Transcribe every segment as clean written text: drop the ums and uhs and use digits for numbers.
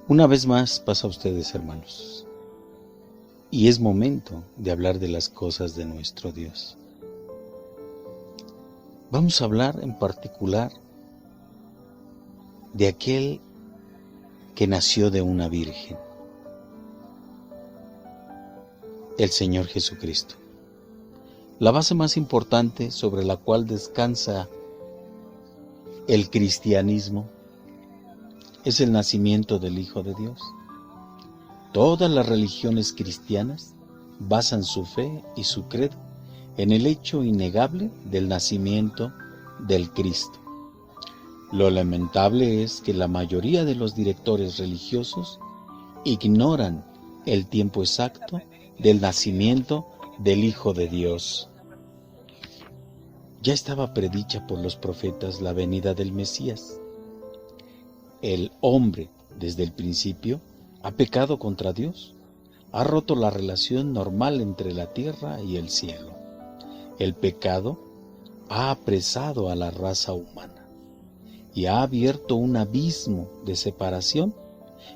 Una vez más pasa a ustedes, hermanos, y es momento de hablar de las cosas de nuestro Dios. Vamos a hablar en particular de aquel que nació de una virgen, el Señor Jesucristo. La base más importante sobre la cual descansa el cristianismo es el nacimiento del Hijo de Dios. Todas las religiones cristianas basan su fe y su credo en el hecho innegable del nacimiento del Cristo. Lo lamentable es que la mayoría de los directores religiosos ignoran el tiempo exacto del nacimiento del Hijo de Dios. Ya estaba predicha por los profetas la venida del Mesías. El hombre, desde el principio, ha pecado contra Dios, ha roto la relación normal entre la tierra y el cielo. El pecado ha apresado a la raza humana y ha abierto un abismo de separación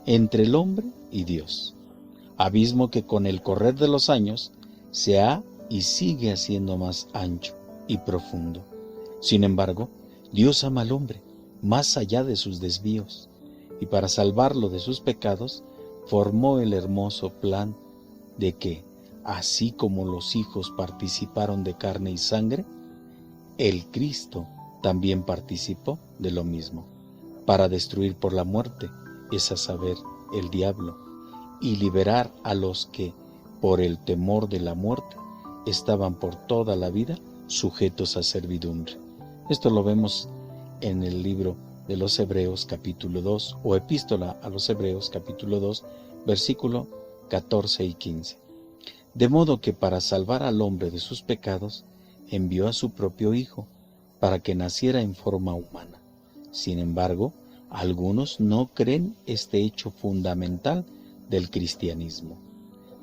entre el hombre y Dios. Abismo que con el correr de los años se ha y sigue haciendo más ancho y profundo. Sin embargo, Dios ama al hombre más allá de sus desvíos, y para salvarlo de sus pecados, formó el hermoso plan de que, así como los hijos participaron de carne y sangre, el Cristo también participó de lo mismo, para destruir por la muerte, es a saber, el diablo, y liberar a los que, por el temor de la muerte, estaban por toda la vida sujetos a servidumbre. Esto lo vemos en el libro de los Hebreos capítulo 2 o epístola a los Hebreos capítulo 2 versículo 14 y 15. De modo que para salvar al hombre de sus pecados envió a su propio Hijo para que naciera en forma humana. Sin embargo, algunos no creen este hecho fundamental del cristianismo,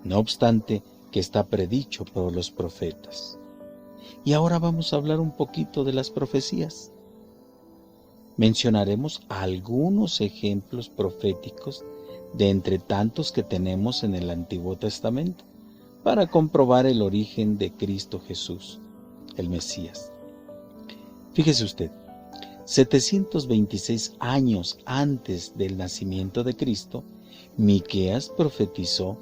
no obstante que está predicho por los profetas. Y ahora vamos a hablar un poquito de las profecías. Mencionaremos algunos ejemplos proféticos de entre tantos que tenemos en el Antiguo Testamento para comprobar el origen de Cristo Jesús, el Mesías. Fíjese usted, 726 años antes del nacimiento de Cristo, Miqueas profetizó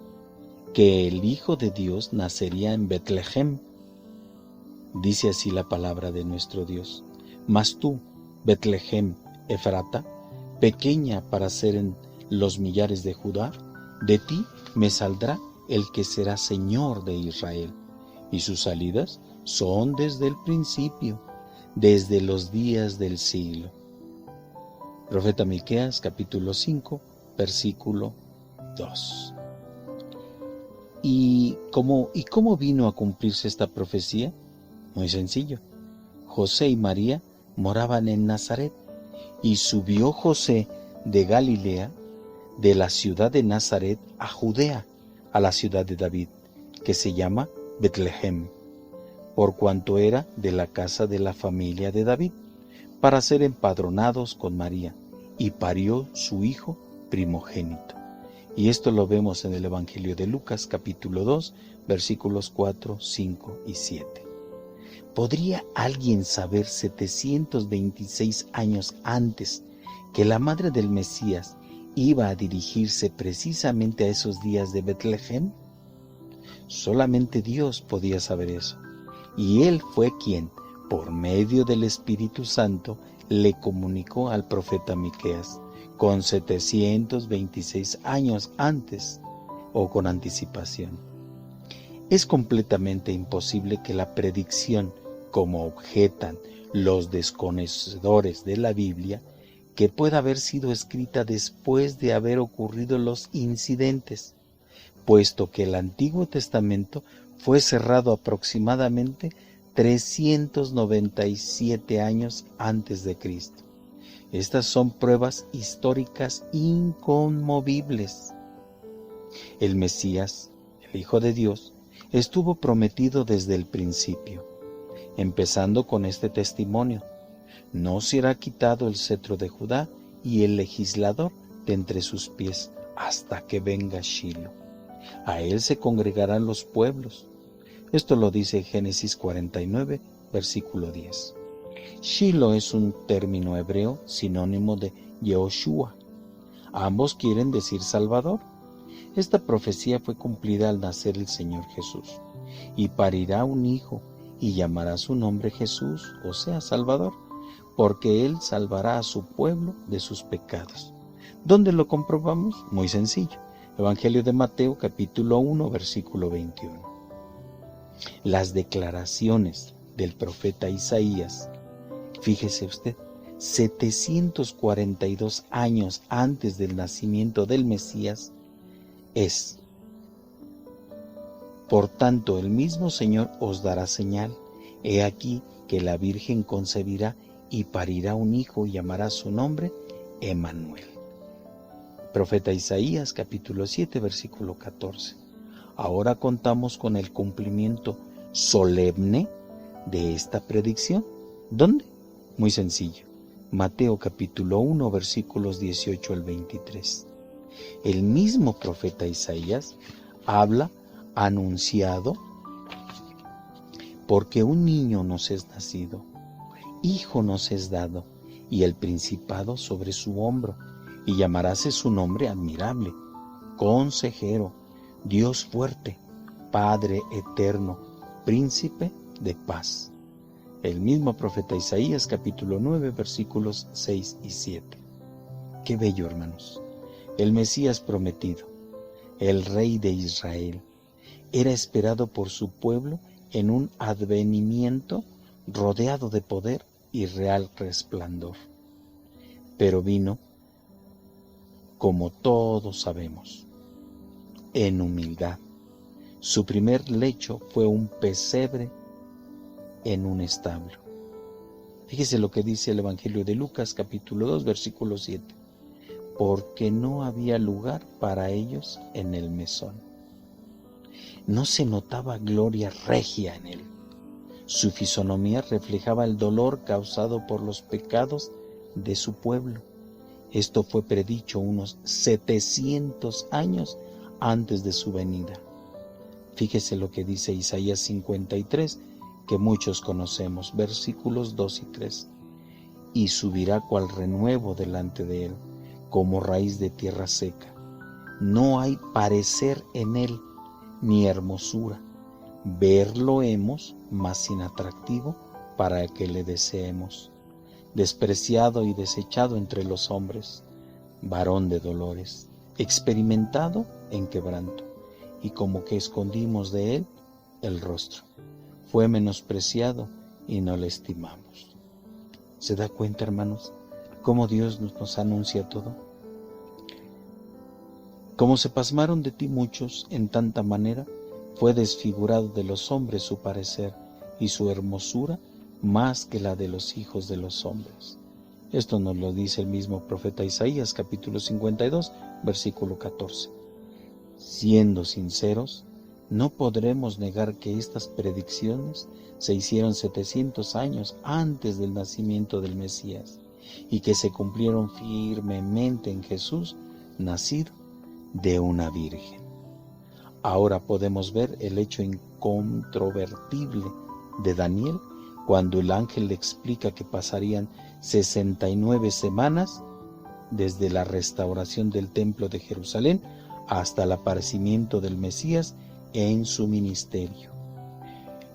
que el Hijo de Dios nacería en Betlehem. Dice así la palabra de nuestro Dios: mas tú, Betlehem Efrata, pequeña para ser en los millares de Judá, de ti me saldrá el que será Señor de Israel, y sus salidas son desde el principio, desde los días del siglo. Profeta Miqueas, capítulo 5, versículo 2. ¿Y cómo vino a cumplirse esta profecía? Muy sencillo. José y María moraban en Nazaret, y subió José de Galilea, de la ciudad de Nazaret a Judea, a la ciudad de David, que se llama Betlehem, por cuanto era de la casa de la familia de David, para ser empadronados con María, y parió su hijo primogénito. Y esto lo vemos en el Evangelio de Lucas, capítulo 2, versículos 4, 5 y 7. ¿Podría alguien saber 726 años antes que la madre del Mesías iba a dirigirse precisamente a esos días de Betlehem? Solamente Dios podía saber eso, y Él fue quien, por medio del Espíritu Santo, le comunicó al profeta Miqueas, con 726 años antes o con anticipación. Es completamente imposible que la predicción, como objetan los desconocedores de la Biblia, que pueda haber sido escrita después de haber ocurrido los incidentes, puesto que el Antiguo Testamento fue cerrado aproximadamente 397 años antes de Cristo. Estas son pruebas históricas inconmovibles. El Mesías, el Hijo de Dios, estuvo prometido desde el principio, empezando con este testimonio: no será quitado el cetro de Judá, y el legislador de entre sus pies hasta que venga Shilo. A él se congregarán los pueblos. Esto lo dice Génesis 49, versículo 10. Shilo es un término hebreo sinónimo de Yehoshua. Ambos quieren decir Salvador. Esta profecía fue cumplida al nacer el Señor Jesús. Y parirá un hijo, y llamará su nombre Jesús, o sea, Salvador, porque él salvará a su pueblo de sus pecados. ¿Dónde lo comprobamos? Muy sencillo. Evangelio de Mateo, capítulo 1, versículo 21. Las declaraciones del profeta Isaías, fíjese usted, 742 años antes del nacimiento del Mesías, es: por tanto, el mismo Señor os dará señal. He aquí que la Virgen concebirá y parirá un hijo y llamará su nombre Emmanuel. Profeta Isaías, capítulo 7, versículo 14. Ahora contamos con el cumplimiento solemne de esta predicción. ¿Dónde? Muy sencillo. Mateo, capítulo 1, versículos 18 al 23. El mismo profeta Isaías habla anunciado: porque un niño nos es nacido, hijo nos es dado, y el principado sobre su hombro, y llamaráse su nombre admirable, consejero, Dios fuerte, Padre eterno, príncipe de paz. El mismo profeta Isaías, capítulo 9, versículos 6 y 7. Qué bello, hermanos. El Mesías prometido, el Rey de Israel, era esperado por su pueblo en un advenimiento rodeado de poder y real resplandor. Pero vino, como todos sabemos, en humildad. Su primer lecho fue un pesebre en un establo. Fíjese lo que dice el Evangelio de Lucas, capítulo 2, versículo 7. Porque no había lugar para ellos en el mesón. No se notaba gloria regia en él. Su fisonomía reflejaba el dolor causado por los pecados de su pueblo. Esto fue predicho unos 700 años antes de su venida. Fíjese lo que dice Isaías 53, que muchos conocemos, versículos 2 y 3. Y subirá cual renuevo delante de él, como raíz de tierra seca. No hay parecer en él, ni hermosura. Verlo hemos, mas sin atractivo, para que le deseemos. Despreciado y desechado entre los hombres, varón de dolores, experimentado en quebranto, y como que escondimos de él el rostro. Fue menospreciado y no le estimamos. ¿Se da cuenta, hermanos, cómo Dios nos anuncia todo? Como se pasmaron de ti muchos en tanta manera, fue desfigurado de los hombres su parecer, y su hermosura más que la de los hijos de los hombres. Esto nos lo dice el mismo profeta Isaías, capítulo 52, versículo 14. Siendo sinceros, no podremos negar que estas predicciones se hicieron 700 años antes del nacimiento del Mesías, y que se cumplieron firmemente en Jesús, nacido de una virgen. Ahora podemos ver el hecho incontrovertible de Daniel cuando el ángel le explica que pasarían 69 semanas desde la restauración del templo de Jerusalén hasta el aparecimiento del Mesías en su ministerio.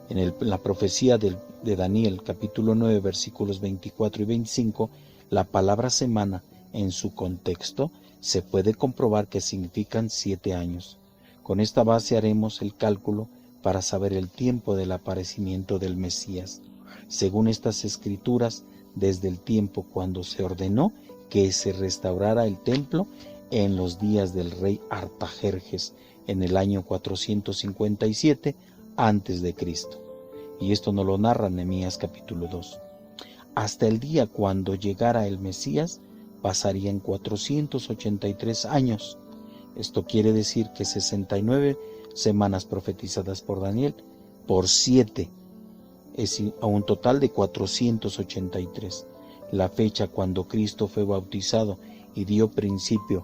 En la profecía de Daniel, capítulo 9, versículos 24 y 25, la palabra semana en su contexto se puede comprobar que significan 7 años. Con esta base haremos el cálculo para saber el tiempo del aparecimiento del Mesías. Según estas escrituras, desde el tiempo cuando se ordenó que se restaurara el templo en los días del rey Artajerjes, en el año 457 a.C. Y esto nos lo narra Nehemías capítulo 2. Hasta el día cuando llegara el Mesías, pasarían 483 años. Esto quiere decir que 69 semanas profetizadas por Daniel por 7 es a un total de 483. La fecha cuando Cristo fue bautizado y dio principio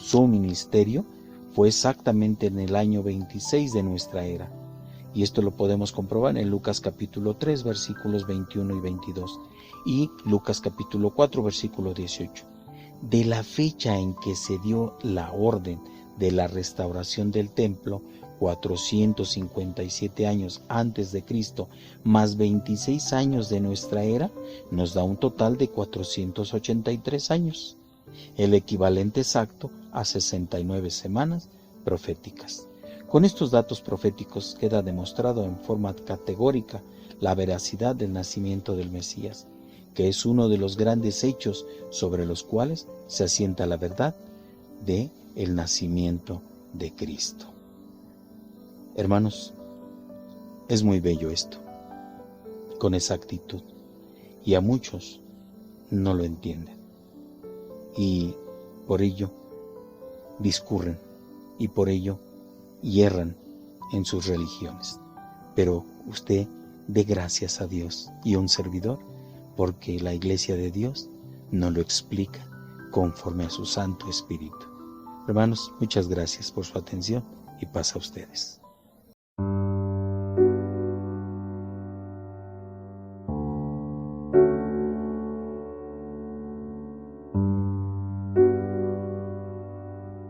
su ministerio fue exactamente en el año 26 de nuestra era. Y esto lo podemos comprobar en Lucas capítulo 3, versículos 21 y 22, y Lucas capítulo 4, versículo 18. De la fecha en que se dio la orden de la restauración del templo, 457 años antes de Cristo, más 26 años de nuestra era, nos da un total de 483 años, el equivalente exacto a 69 semanas proféticas. Con estos datos proféticos queda demostrado en forma categórica la veracidad del nacimiento del Mesías, que es uno de los grandes hechos sobre los cuales se asienta la verdad de el nacimiento de Cristo. Hermanos, es muy bello esto, con exactitud, y a muchos no lo entienden, y por ello discurren, y por ello hierran en sus religiones. Pero usted dé gracias a Dios y a un servidor, porque la Iglesia de Dios nos lo explica conforme a su Santo Espíritu. Hermanos, muchas gracias por su atención y paz a ustedes.